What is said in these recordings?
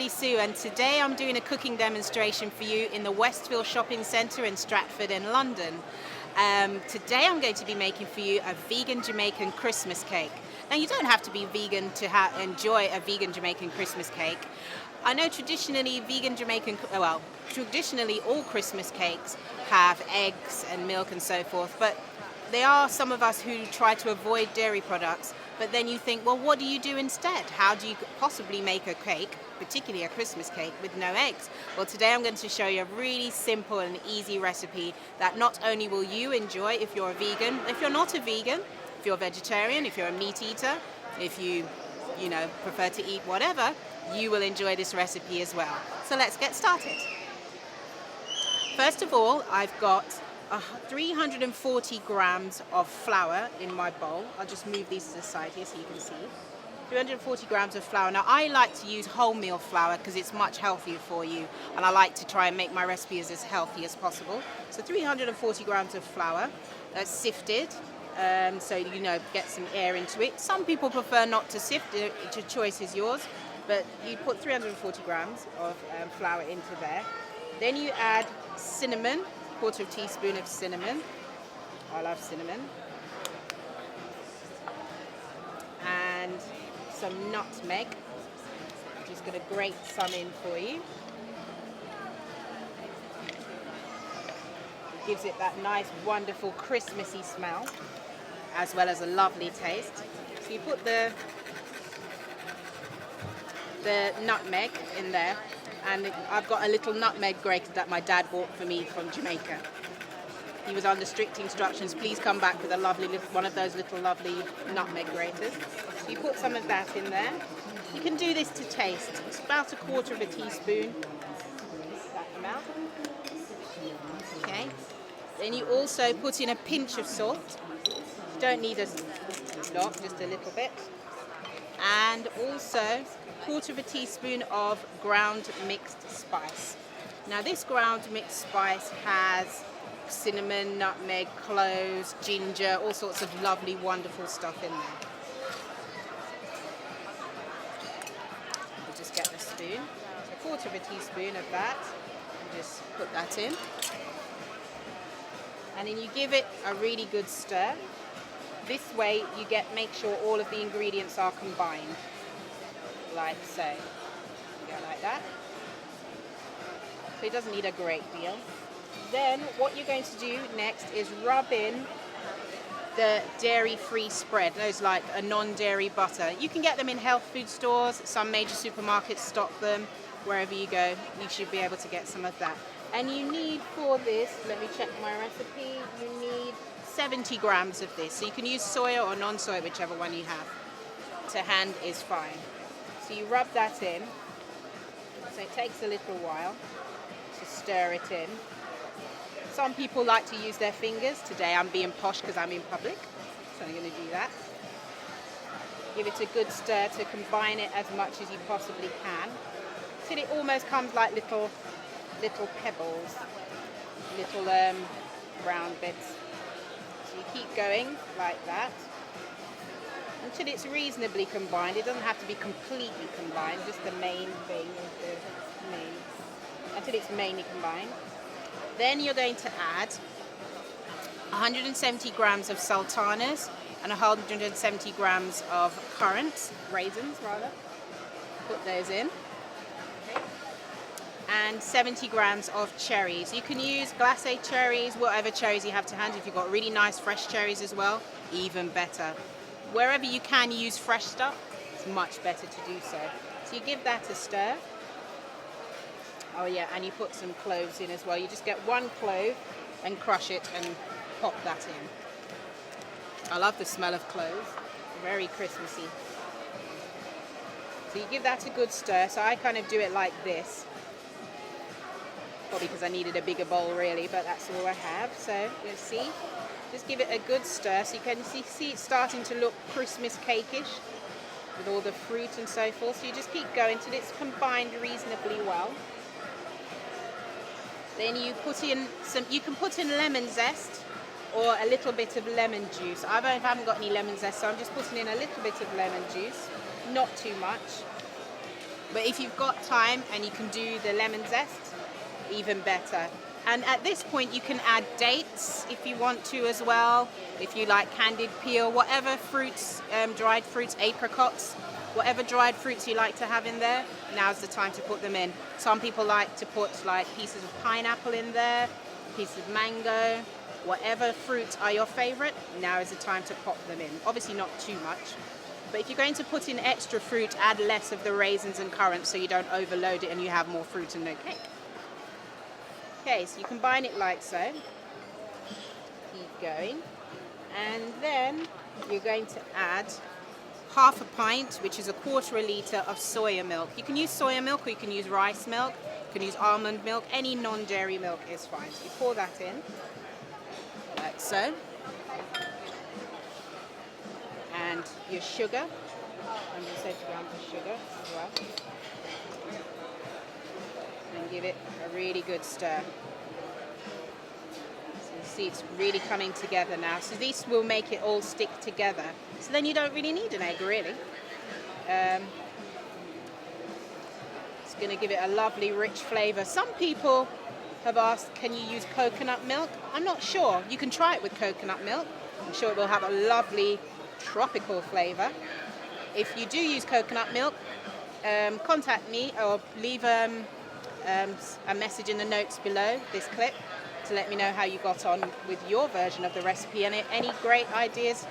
Kirly-Sue, and today I'm doing a cooking demonstration for you in the Westfield Shopping Centre in Stratford in London. Today I'm going to be making for you a vegan Jamaican Christmas cake. Now you don't have to be vegan to enjoy a vegan Jamaican Christmas cake. I know traditionally traditionally all Christmas cakes have eggs and milk and so forth, but there are some of us who try to avoid dairy products, but then you think, well, what do you do instead? How do you possibly make a cake, particularly a Christmas cake, with no eggs? Well, today I'm going to show you a really simple and easy recipe that not only will you enjoy if you're a vegan, if you're not a vegan, if you're a vegetarian, if you're a meat eater, if you prefer to eat whatever, you will enjoy this recipe as well. So let's get started. First of all, I've got 340 grams of flour in my bowl. I'll just move these to the side here so you can see. 340 grams of flour. Now I like to use wholemeal flour because it's much healthier for you, and I like to try and make my recipes as healthy as possible. So 340 grams of flour that's sifted, so get some air into it. Some people prefer not to sift, the choice is yours, but you put 340 grams of flour into there. Then you add cinnamon, quarter of a teaspoon of cinnamon. I love cinnamon. And some nutmeg. I'm just going to grate some in for you. It gives it that nice, wonderful, Christmassy smell, as well as a lovely taste. So you put the nutmeg in there. And I've got a little nutmeg grater that my dad bought for me from Jamaica. He was under strict instructions, please come back with a lovely one of those little lovely nutmeg graters. So you put some of that in there. You can do this to taste. It's about a quarter of a teaspoon. That amount. Okay. Then you also put in a pinch of salt. You don't need a lot, just a little bit. And also quarter of a teaspoon of ground mixed spice. Now this ground mixed spice has cinnamon, nutmeg, cloves, ginger, all sorts of lovely, wonderful stuff in there. We'll just get the spoon, so a quarter of a teaspoon of that, and just put that in. And then you give it a really good stir. This way you make sure all of the ingredients are combined. Like so. Go like that. So it doesn't need a great deal. Then what you're going to do next is rub in the dairy-free spread. Those like a non-dairy butter. You can get them in health food stores. Some major supermarkets stock them. Wherever you go, you should be able to get some of that. And you need for this, let me check my recipe, you need 70 grams of this. So you can use soya or non-soya, whichever one you have. To hand is fine. So you rub that in, so it takes a little while to stir it in. Some people like to use their fingers. Today I'm being posh because I'm in public, so I'm going to do that. Give it a good stir to combine it as much as you possibly can, till it almost comes like little pebbles, little round bits. So you keep going like that until it's reasonably combined. It doesn't have to be completely combined, just the main thing is the main, until it's mainly combined. Then you're going to add 170 grams of sultanas and 170 grams of currants, raisins rather. Put those in. And 70 grams of cherries. You can use glace cherries, whatever cherries you have to hand. If you've got really nice fresh cherries as well, even better. Wherever you can use fresh stuff, it's much better to do so. So you give that a stir. Oh yeah, and you put some cloves in as well. You just get one clove and crush it and pop that in. I love the smell of cloves. Very Christmassy. So you give that a good stir. So I kind of do it like this. Probably because I needed a bigger bowl really, but that's all I have. So you'll see. Just give it a good stir so you can see it's starting to look Christmas cake-ish with all the fruit and so forth. So you just keep going till it's combined reasonably well. Then you put in you can put in lemon zest or a little bit of lemon juice. I haven't got any lemon zest, so I'm just putting in a little bit of lemon juice, not too much. But if you've got time and you can do the lemon zest, even better. And at this point you can add dates if you want to as well, if you like candied peel, whatever fruits, dried fruits, apricots, whatever dried fruits you like to have in there, now's the time to put them in. Some people like to put like pieces of pineapple in there, pieces of mango, whatever fruits are your favorite, now is the time to pop them in. Obviously not too much, but if you're going to put in extra fruit, add less of the raisins and currants so you don't overload it and you have more fruit and no cake. Okay, so you combine it like so. Keep going. And then you're going to add half a pint, which is 1/4 litre of soya milk. You can use soya milk or you can use rice milk, you can use almond milk, any non-dairy milk is fine. So you pour that in, like so. And your sugar, 170 grams of sugar as well. And give it a really good stir. So you see it's really coming together now. So this will make it all stick together. So then you don't really need an egg really. It's going to give it a lovely rich flavour. Some people have asked, can you use coconut milk? I'm not sure. You can try it with coconut milk. I'm sure it will have a lovely tropical flavour. If you do use coconut milk, contact me or leave a message in the notes below this clip to let me know how you got on with your version of the recipe and any great ideas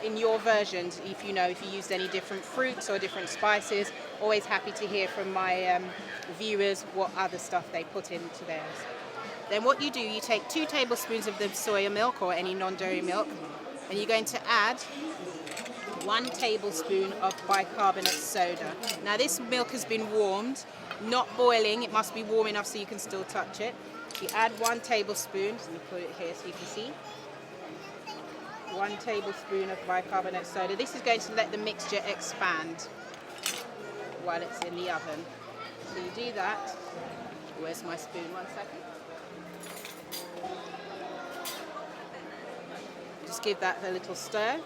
in your versions. If you used any different fruits or different spices, always happy to hear from my viewers what other stuff they put into theirs. Then what you do, you take 2 tablespoons of the soya milk or any non-dairy milk, and you're going to add 1 tablespoon of bicarbonate soda. Now this milk has been warmed, not boiling, it must be warm enough so you can still touch it. You add 1 tablespoon, let me put it here so you can see. 1 tablespoon of bicarbonate soda. This is going to let the mixture expand while it's in the oven. So you do that. Where's my spoon? 1 second. Just give that a little stir.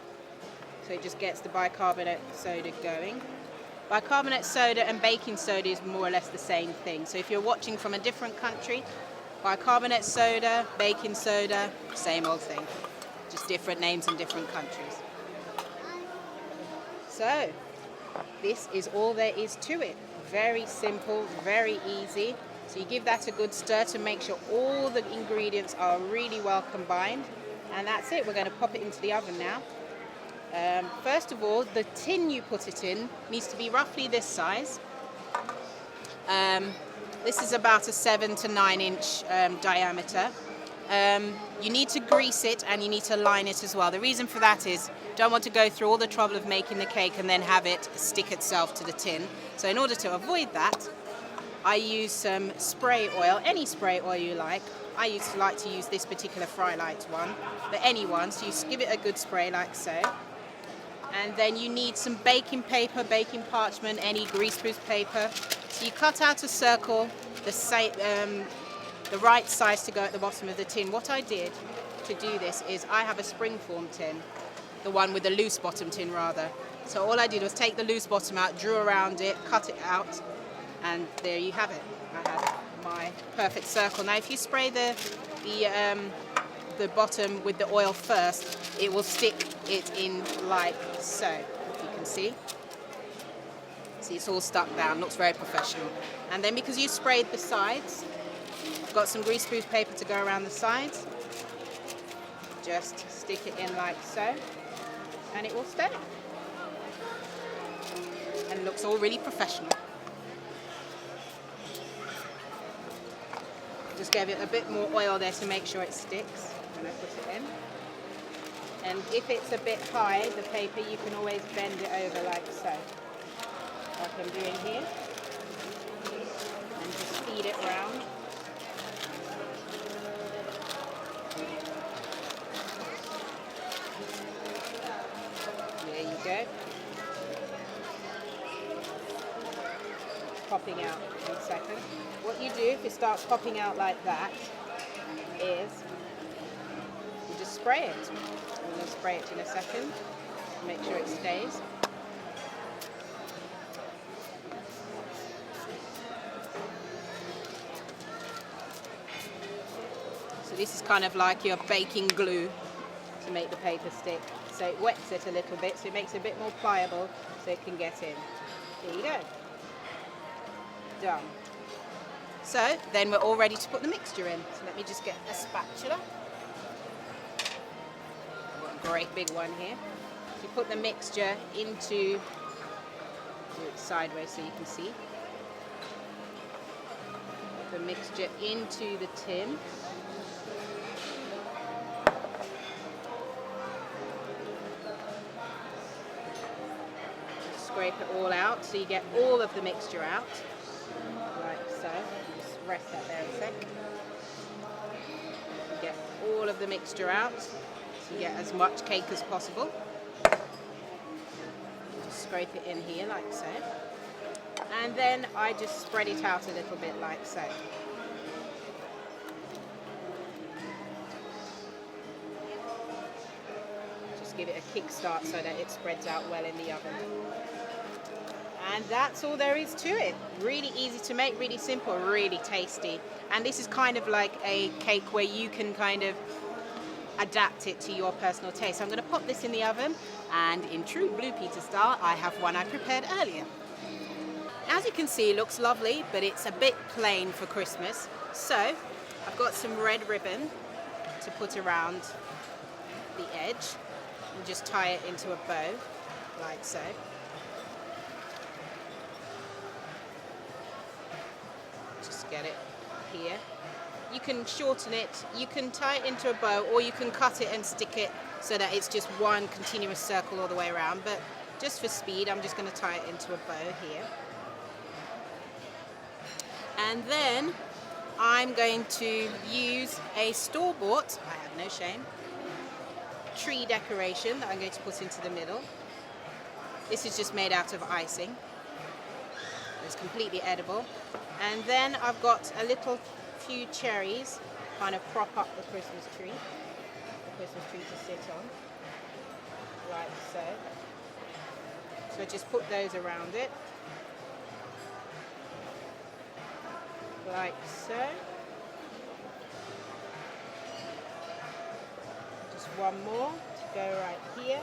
So it just gets the bicarbonate soda going. Bicarbonate soda and baking soda is more or less the same thing. So if you're watching from a different country, bicarbonate soda, baking soda, same old thing. Just different names in different countries. So this is all there is to it. Very simple, very easy. So you give that a good stir to make sure all the ingredients are really well combined. And that's it. We're going to pop it into the oven now. First of all, the tin you put it in needs to be roughly this size. This is about a 7 to 9 inch diameter. You need to grease it and you need to line it as well. The reason for that is you don't want to go through all the trouble of making the cake and then have it stick itself to the tin. So in order to avoid that, I use some spray oil, any spray oil you like. I used to like to use this particular Fry Light one, but any one. So you give it a good spray like so. And then you need some baking paper, baking parchment, any greaseproof paper. So you cut out a circle, the right size to go at the bottom of the tin. What I did to do this is I have a springform tin, the one with the loose bottom tin rather. So all I did was take the loose bottom out, drew around it, cut it out, and there you have it. I have my perfect circle. Now if you spray the bottom with the oil first, it will stick it in like so, if you can see. See, it's all stuck down, looks very professional. And then because you sprayed the sides, I've got some greaseproof paper to go around the sides. Just stick it in like so, and it will stay. And it looks all really professional. Just gave it a bit more oil there to make sure it sticks when I put it in. And if it's a bit high, the paper, you can always bend it over like so, like I'm doing here. And just feed it round. There you go. Popping out in a second. What you do if it starts popping out like that is you just spray it. I'm going to spray it in a second. Make sure it stays. This is kind of like your baking glue to make the paper stick. So it wets it a little bit, so it makes it a bit more pliable so it can get in. There you go. Done. So then we're all ready to put the mixture in. So let me just get a spatula. I've got a great big one here. So you put the mixture into, do it sideways so you can see. Put the mixture into the tin. Scrape it all out so you get all of the mixture out, like so. Just rest that there a sec. You get all of the mixture out so you get as much cake as possible. Just scrape it in here like so, and then I just spread it out a little bit like so. Just give it a kick start so that it spreads out well in the oven. And that's all there is to it. Really easy to make, really simple, really tasty. And this is kind of like a cake where you can kind of adapt it to your personal taste. So I'm going to pop this in the oven, and in true Blue Peter style, I have one I prepared earlier. As you can see, it looks lovely, but it's a bit plain for Christmas. So I've got some red ribbon to put around the edge and just tie it into a bow, like so. Get it here. You can shorten it, you can tie it into a bow, or you can cut it and stick it so that it's just one continuous circle all the way around, but just for speed I'm just going to tie it into a bow here. And then I'm going to use a store-bought, I have no shame, tree decoration that I'm going to put into the middle. This is just made out of icing. It's completely edible. And then I've got a little few cherries, kind of prop up the Christmas tree to sit on, like so. So just put those around it, like so. Just one more to go right here.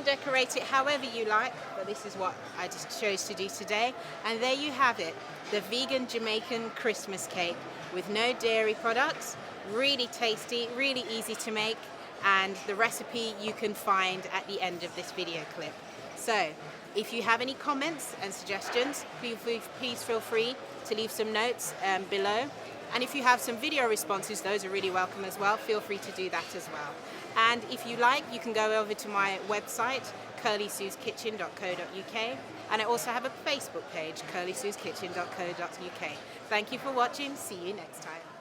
Decorate it however you like, but this is what I just chose to do today. And there you have it, the vegan Jamaican Christmas cake with no dairy products. Really tasty, really easy to make, and the recipe you can find at the end of this video clip. So if you have any comments and suggestions, please feel free to leave some notes below. And if you have some video responses, those are really welcome as well. Feel free to do that as well. And if you like, you can go over to my website, Kirly-Sue's-kitchen.co.uk, and I also have a Facebook page, Kirly-Sue's-kitchen.co.uk. Thank you for watching. See you next time.